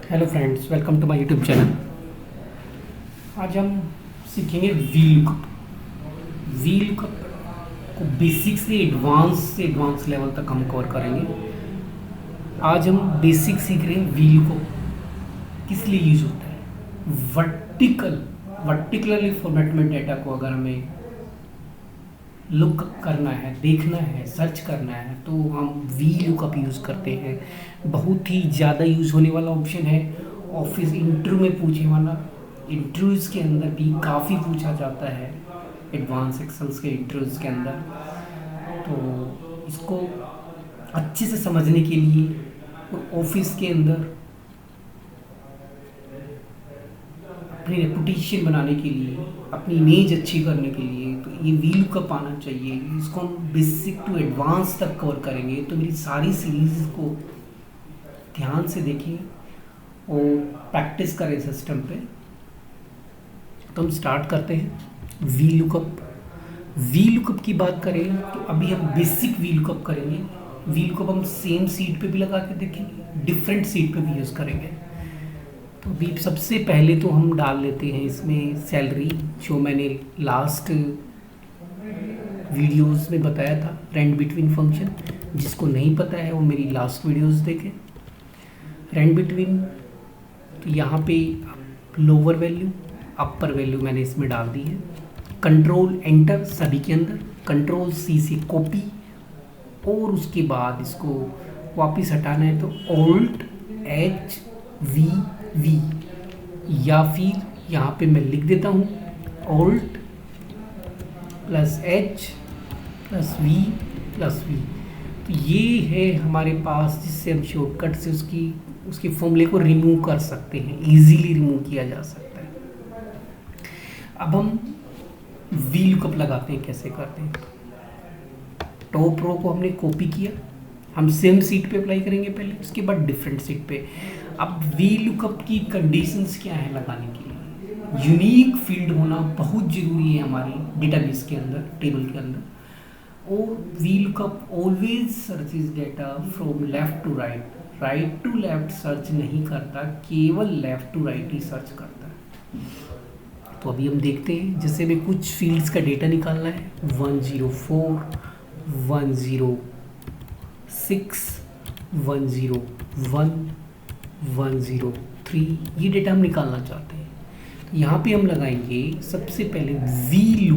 Hello friends, welcome to my YouTube channel. आज हम सीखेंगे वी लुकअप को बेसिक से एडवांस लेवल तक हम कवर करेंगे। आज हम बेसिक सीख रहे हैं वी लुकअप किस लिए यूज होता है। वर्टिकुलरली फॉर्मेट में डेटा को अगर हमें लुक करना है, देखना है, सर्च करना है तो हम वी लुकअप यूज़ करते हैं। बहुत ही ज़्यादा यूज़ होने वाला ऑप्शन है। ऑफिस इंटरव्यू में पूछने वाला, इंटरव्यूज़ के अंदर भी काफ़ी पूछा जाता है, एडवांस एक्सेल्स के इंटरव्यूज़ के अंदर। तो इसको अच्छे से समझने के लिए और ऑफिस के अंदर अपनी रेपुटेशन बनाने के लिए, अपनी इमेज अच्छी करने के लिए तो ये वी लुकअप आना चाहिए। इसको हम बेसिक टू एडवांस तक कवर करेंगे। तो मेरी सारी सीरीज को ध्यान से देखें और प्रैक्टिस करें सिस्टम पे। तो हम स्टार्ट करते हैं वी लुकअप की बात करें तो अभी हम बेसिक वी लुकअप करेंगे। वी लुकअप हम सेम सीट पे भी लगा के देखेंगे, डिफरेंट सीट पे भी यूज़ करेंगे। तो अभी सबसे पहले तो हम डाल लेते हैं इसमें सैलरी, जो मैंने लास्ट वीडियोस में बताया था, रेंट बिटवीन फंक्शन। जिसको नहीं पता है वो मेरी लास्ट वीडियोस देखें। रेंट बिटवीन, तो यहाँ पे लोअर वैल्यू अपर वैल्यू मैंने इसमें डाल दी है। कंट्रोल एंटर सभी के अंदर, कंट्रोल सी से कॉपी, और उसके बाद इसको वापस हटाना है तो ऑल्ट एच वी वी, या फिर यहाँ पे मैं लिख देता हूँ alt plus H plus V. तो ये है हमारे पास जिससे हम शॉर्टकट से उसकी फॉर्मूले को रिमूव कर सकते हैं, इजीली रिमूव किया जा सकता है। अब हम वी लुकअप लगाते हैं, कैसे करते हैं। टॉप रो को हमने कॉपी किया, हम सेम सीट पे अप्लाई करेंगे पहले, उसके बाद डिफरेंट सीट पे। अब वी लुकअप की कंडीशंस क्या है लगाने के लिए। यूनिक फील्ड होना बहुत ज़रूरी है हमारी डेटाबेस के अंदर, टेबल के अंदर। और V lookup always searches data from left to right, right to left search नहीं करता, केवल लेफ्ट टू राइट ही सर्च करता है। तो अभी हम देखते हैं, जैसे हमें कुछ फील्ड्स का डेटा निकालना है, 104, 106, 101, 103, ये डेटा हम निकालना चाहते हैं। तो यहाँ पे हम लगाएंगे सबसे पहले वी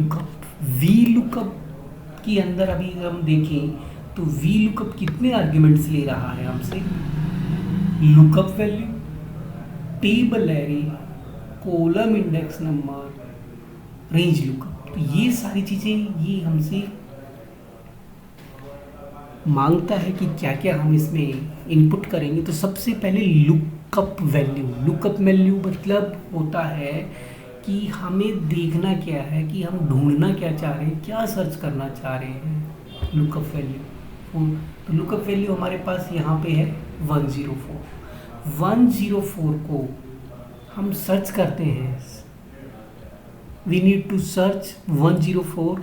लुकअप के अंदर अभी अगर हम देखें तो वी लुकअप कितने आर्ग्यूमेंट्स ले रहा है हमसे। Lookup value, table array, column index number, range lookup. तो ये सारी चीज़ें ये हमसे मांगता है कि क्या क्या हम इसमें इनपुट करेंगे। तो सबसे पहले लुकअप वैल्यू मतलब होता है कि हमें देखना क्या है, कि हम ढूंढना क्या चाह रहे हैं, क्या सर्च करना चाह रहे हैं। लुकअप वैल्यू, तो लुकअप वैल्यू हमारे पास यहाँ पे है 104। 104 को हम सर्च करते हैं। We need to search 104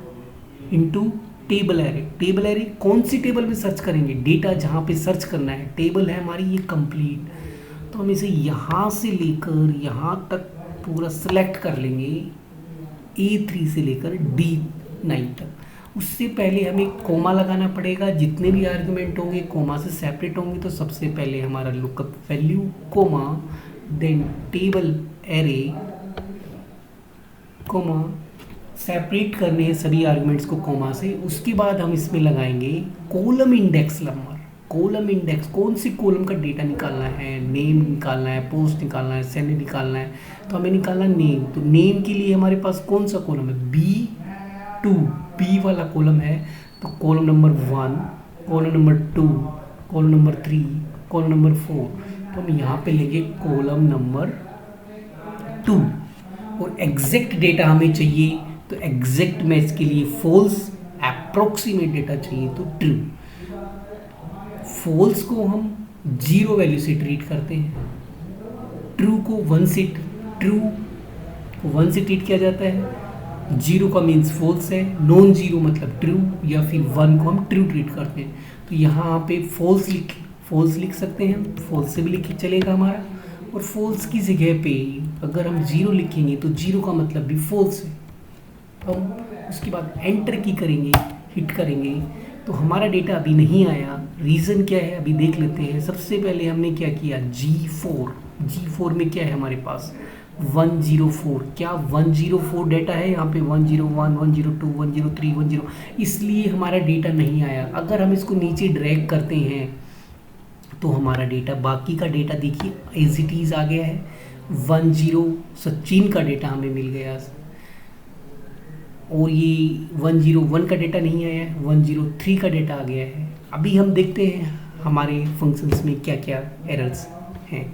into table array. कौन सी टेबल में सर्च करेंगे, डेटा जहाँ पे सर्च करना है, टेबल है हमारी ये कंप्लीट। तो हम इसे यहाँ से लेकर यहाँ तक पूरा सेलेक्ट कर लेंगे, A3 से लेकर D9 तक। उससे पहले हमें कोमा लगाना पड़ेगा, जितने भी आर्गुमेंट होंगे कोमा से सेपरेट होंगे। तो सबसे पहले हमारा lookup value comma, then table array comma, separate करने हैं सभी आर्गुमेंट्स को कोमा से। उसके बाद हम इसमें लगाएंगे column index number. Column index, कौन सी कॉलम का डेटा निकालना है, नेम निकालना है, पोस्ट निकालना है, सैलरी निकालना है। तो हमें निकालना नेम। तो नेम के लिए हमारे पास कौन सा कॉलम है, B2, बी वाला कॉलम है। तो column number 1, column number 2, column number 3, column number 4। तो हम यहाँ पे लेंगे कॉलम नंबर 2। और एग्जैक्ट डेटा हमें चाहिए, तो एग्जैक्ट मैच के लिए फॉल्स, अप्रोक्सीमेट डेटा चाहिए तो ट्रू। फॉल्स को हम 0 वैल्यू से ट्रीट करते हैं, ट्रू को 1 से ट्रीट किया जाता है। 0 का मीन्स फॉल्स है, नॉन 0 मतलब ट्रू, या फिर 1 को हम ट्रू ट्रीट करते हैं। तो यहाँ पे फॉल्स लिख सकते हैं, फॉल्स से भी लिख चलेगा हमारा। और फॉल्स की जगह पे अगर हम ज़ीरो लिखेंगे तो ज़ीरो का मतलब भी फॉल्स है। हम उसके बाद एंटर की करेंगे, हिट करेंगे तो हमारा डेटा अभी नहीं आया। रीज़न क्या है अभी देख लेते हैं। सबसे पहले हमने क्या किया, G4 में क्या है हमारे पास 104। क्या 104 डेटा है यहाँ पे, 101, 102, 103, 10, इसलिए हमारा डेटा नहीं आया। अगर हम इसको नीचे ड्रैग करते हैं तो हमारा डेटा, बाकी का डेटा देखिए एज इट इज़ आ गया है। 10 सचिन का डेटा हमें मिल गया और ये 101 का डेटा नहीं आया है, 103 का डेटा आ गया है। अभी हम देखते हैं हमारे फंक्शंस में क्या क्या एरर्स हैं।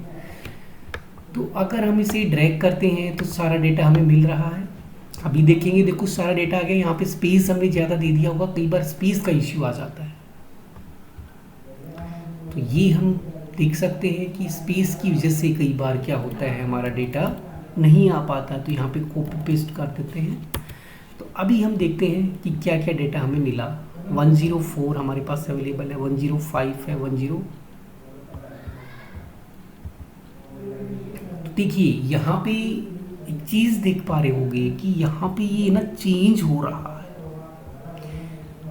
तो अगर हम इसे ड्रैग करते हैं तो सारा डेटा हमें मिल रहा है। अभी देखेंगे, देखो सारा डेटा आ गया। यहाँ पे स्पेस हमने ज़्यादा दे दिया होगा, कई बार स्पेस का इश्यू आ जाता है। तो ये हम देख सकते हैं कि स्पेस की वजह से कई बार क्या होता है, हमारा डेटा नहीं आ पाता। तो यहाँ पे कॉपी पेस्ट कर देते हैं। तो अभी हम देखते हैं कि क्या क्या डेटा हमें मिला। 104 हमारे पास अवेलेबल है, 105 है, 10। देखिए यहाँ पे एक चीज़ देख पा रहे होंगे कि यहाँ पे ये ना चेंज हो रहा है।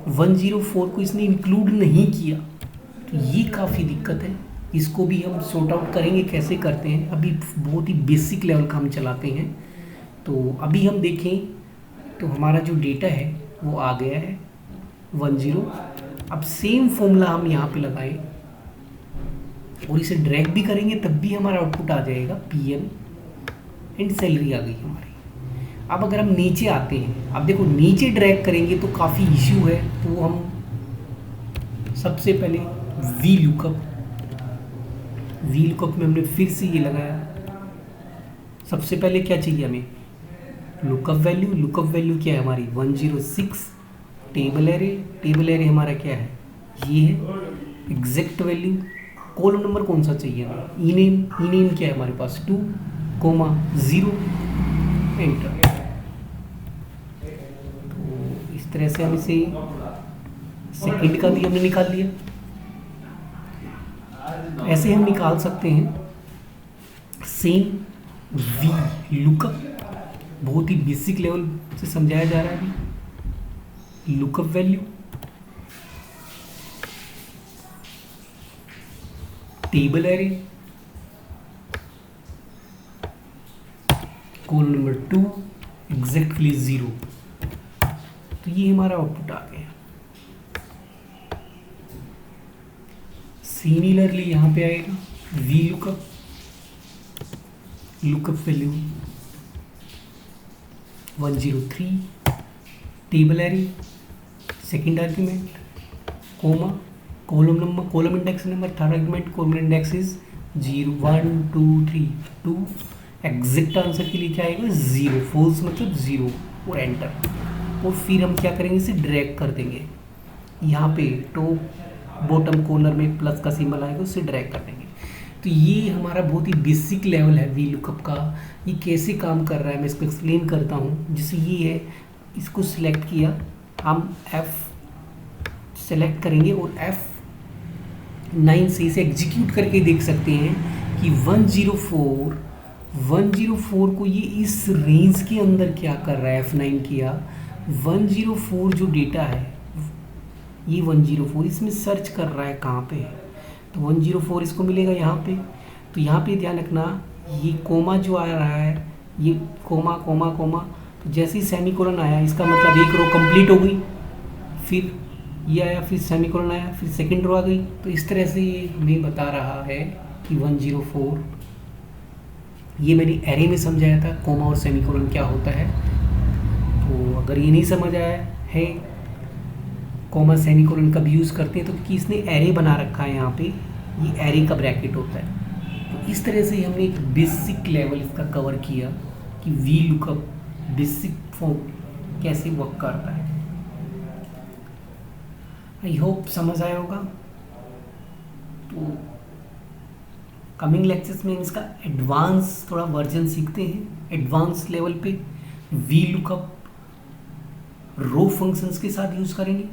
104 को इसने इंक्लूड नहीं किया, तो ये काफ़ी दिक्कत है। इसको भी हम सॉर्ट आउट करेंगे, कैसे करते हैं। अभी बहुत ही बेसिक लेवल का हम चलाते हैं। तो अभी हम देखें तो हमारा जो डेटा है वो आ गया है 10। अब सेम फॉर्मूला हम यहाँ पे लगाएं और इसे ड्रैग भी करेंगे तब भी हमारा आउटपुट आ जाएगा PM एंड सैलरी आ गई हमारी। अब अगर हम नीचे आते हैं, अब देखो नीचे ड्रैग करेंगे तो काफ़ी इश्यू है। तो हम सबसे पहले वी लुकअप में हमने फिर से ये लगाया। सबसे पहले क्या चाहिए हमें, लुकअप वैल्यू क्या है हमारी 106। टेबल एरे हमारा क्या है, ये है। एग्जैक्ट वैल्यू, कॉलम नंबर कौन सा चाहिए हमें, ई नेम क्या है हमारे पास 2, 0, एंटर। तो इस तरह से हम इसे सेकंड का भी हमने निकाल लिया। तो ऐसे हम निकाल सकते हैं। सेम वी लुकअप, बहुत ही बेसिक लेवल से समझाया जा रहा है अभी। Lookup value, table array, column number 2, exactly 0। तो ये हमारा आउटपुट आ गया। सिमिलरली यहाँ पे आएगा V lookup value 103, table array, second argument, column index number, third argument, column index is 0, 1, 2, 3, 2। Exact answer के लिए क्या आएगा 0, फॉल्स मतलब 0 और एंटर। और फिर हम क्या करेंगे, इसे ड्रैग कर देंगे। यहाँ पे टॉप बॉटम कॉर्नर में प्लस का सिंबल आएगा, उससे ड्रैग कर देंगे। तो ये हमारा बहुत ही बेसिक लेवल है वी लुकअप का। ये कैसे काम कर रहा है मैं इसको एक्सप्लेन करता हूँ। जैसे ये है, इसको सिलेक्ट किया, हम F सेलेक्ट करेंगे और F9 से इसे एग्जीक्यूट करके देख सकते हैं कि 104 को ये इस रेंज के अंदर क्या कर रहा है। F9 किया, 104 जो डेटा है ये 104 इसमें सर्च कर रहा है कहाँ पे है। तो 104 इसको मिलेगा यहाँ पे। तो यहाँ पे ध्यान रखना, ये कोमा जो आ रहा है, ये कोमा, तो जैसे ही सेमीकोलन आया इसका मतलब एक रो कंप्लीट हो गई। फिर ये आया, फिर सेमीकोलन आया, फिर सेकंड रो आ गई। तो इस तरह से ये हमें बता रहा है कि 104, ये मैंने एरे में समझाया था कोमा और सेमीकोलन क्या होता है। तो अगर ये नहीं समझ आया है, कॉमा सेमीकोलन कब यूज़ करते हैं, तो क्योंकि इसने एरे बना रखा है यहाँ पे, ये एरे का ब्रैकेट होता है। तो इस तरह से हमने एक बेसिक लेवल इसका कवर किया कि वी लुकअप बेसिक फॉर्म कैसे वर्क करता है। आई होप समझ आया होगा। तो कमिंग लेक्चर्स में इसका एडवांस थोड़ा वर्जन सीखते हैं। एडवांस लेवल पे वी लुकअप रो फंक्शंस के साथ यूज़ करेंगे।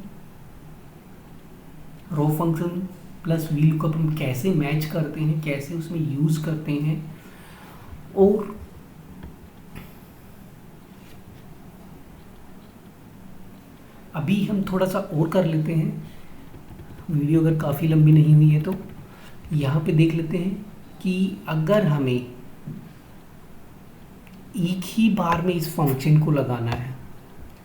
रो फंक्शन प्लस वी लुकअप हम कैसे मैच करते हैं, कैसे उसमें यूज़ करते हैं। और अभी हम थोड़ा सा और कर लेते हैं, वीडियो अगर काफ़ी लंबी नहीं हुई है तो यहाँ पे देख लेते हैं कि अगर हमें एक ही बार में इस फंक्शन को लगाना है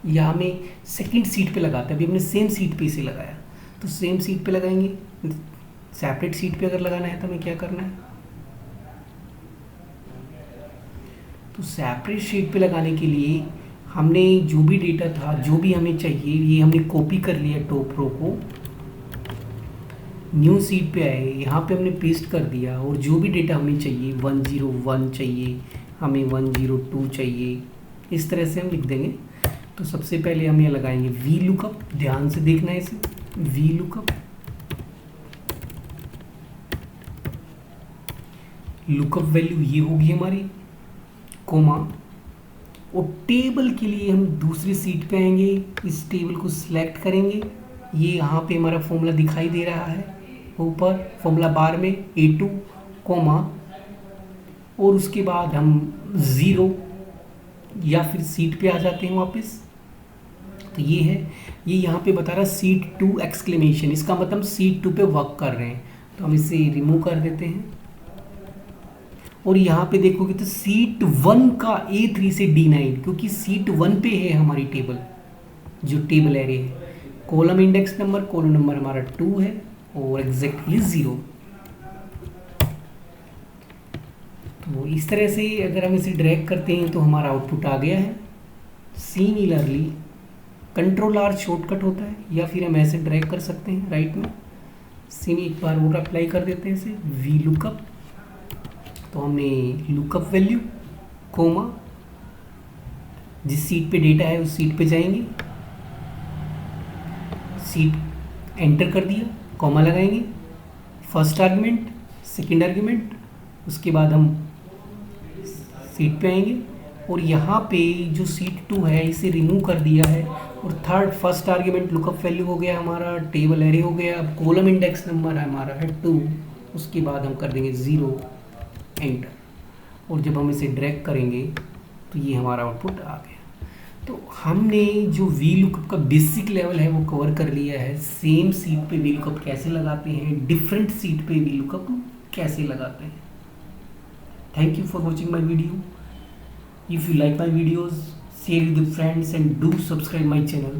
या हमें सेकंड सीट पे लगाते हैं, अभी हमने सेम सीट पे इसे लगाया तो सेम सीट पे लगाएंगे, सेपरेट सीट पे अगर लगाना है तो हमें क्या करना है, तो सेपरेट सीट पे लगाने के लिए हमने जो भी डेटा था, जो भी हमें चाहिए, ये हमने कॉपी कर लिया टॉप रो को, न्यू सीट पे आए, यहाँ पे हमने पेस्ट कर दिया और जो भी डेटा हमें चाहिए 101 चाहिए, हमें 102 चाहिए, इस तरह से हम लिख देंगे। तो सबसे पहले हम ये लगाएंगे वी लुकअप, ध्यान से देखना है इसे, वी लुकअप, लुकअप वैल्यू ये होगी हमारी, कोमा, और टेबल के लिए हम दूसरी सीट पे आएंगे, इस टेबल को सिलेक्ट करेंगे, ये यहाँ पे हमारा फॉर्मूला दिखाई दे रहा है ऊपर फॉर्मूला बार में A2 कोमा, और उसके बाद हम 0 या फिर सीट पे आ जाते हैं वापस। तो ये है, ये यहाँ पे बता रहा है सीट 2 एक्सक्लेमेशन, इसका मतलब सीट 2 पे वर्क कर रहे हैं, तो हम इसे रिमूव कर देते हैं। और यहाँ पे देखोगे तो सीट 1 का A3 से D9, क्योंकि सीट 1 पे है हमारी टेबल, जो टेबल एरे है, column index number, column number हमारा 2 है और एग्जैक्टली 0। तो इस तरह से अगर हम इसे ड्रैग करते हैं तो हमारा आउटपुट आ गया है। सिमिलरली कंट्रोल R शॉर्टकट होता है, या फिर हम ऐसे ड्रैग कर सकते हैं राइट में। सेम एक बार और अप्लाई कर देते हैं इसे, वी लुकअप, तो हमने लुकअप वैल्यू कोमा, जिस सीट पे डेटा है उस सीट पे जाएंगे, सीट एंटर कर दिया, कॉमा लगाएंगे, फर्स्ट आर्गुमेंट, सेकंड आर्गुमेंट, उसके बाद हम सीट पे आएंगे और यहाँ पे जो सीट 2 है इसे रिमूव कर दिया है, और third first argument lookup value हो गया हमारा, टेबल एरे हो गया, अब कॉलम इंडेक्स नंबर हमारा है 2, उसके बाद हम कर देंगे 0 एंटर, और जब हम इसे ड्रैग करेंगे तो ये हमारा आउटपुट आ गया। तो हमने जो वी लुकअप का बेसिक लेवल है वो कवर कर लिया है। सेम सीट पे वी लुकअप कैसे लगाते हैं, डिफरेंट सीट पे वी लुकअप कैसे लगाते हैं। Thank you for watching my video. If you like my videos, share with your friends and do subscribe my channel.